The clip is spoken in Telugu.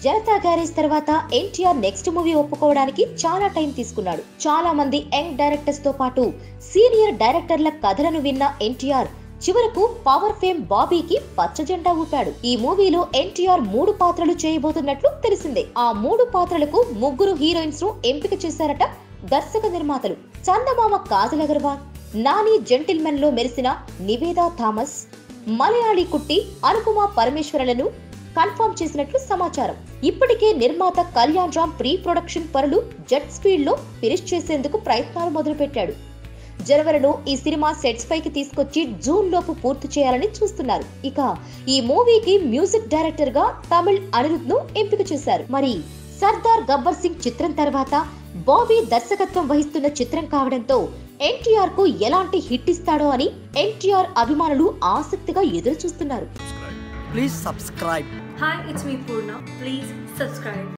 జనతా గ్యారేజ్ తర్వాత ఎన్టీఆర్ నెక్స్ట్ మూవీ ఒప్పుకోవడానికి చాలా టైం తీసుకున్నాడు. చాలా మంది యంగ్ డైరెక్టర్స్ తో పాటు సీనియర్ డైరెక్టర్ల కథలను విన్న ఎన్టీఆర్ చివరకు పవర్ ఫేమ్ బాబీకి పచ్చ జెండా ఊపాడు. ఈ మూవీలో ఎన్టీఆర్ 3 పాత్రలు చేయబోతున్నట్లు తెలిసిందే. ఆ 3 పాత్రలకు 3 హీరోయిన్స్ ను ఎంపిక చేశారట దర్శక నిర్మాతలు. చందమామ కాజల్ అగర్వాల్, నాని జెంటిల్మెన్ లో మెరిసిన నివేదా థామస్, మలయాళీ కుట్టి అనుపమ పరమేశ్వరలను కన్ఫర్మ్ చేసినట్లు సమాచారం. ఇప్పటికే నిర్మాత కళ్యాణ్ రామ్ ప్రీ ప్రొడక్షన్ పనులు జెట్ స్పీడ్ లో ఫినిష్ చేసేందుకు ప్రయత్నాలు మొదలుపెట్టాడు. జనవరిలో ఈ సినిమా సెట్స్ పైకి తీసుకొచ్చి జూన్ లోపు పూర్తి చేయాలని చూస్తున్నారు. ఇక ఈ మూవీకి మ్యూజిక్ డైరెక్టర్ గా తమిళ్ అనిరుద్ ను ఎంపిక చేశారు. మరి సర్దార్ గబ్బర్ సింగ్ చిత్రం తర్వాత బాబీ దర్శకత్వం వహిస్తున్న చిత్రం కావడంతో ఎన్టీఆర్ కు ఎలాంటి హిట్ ఇస్తాడో అని ఎన్టీఆర్ అభిమానులు ఆసక్తిగా ఎదురు చూస్తున్నారు. Please subscribe. Hi, it's me Purna. Please subscribe.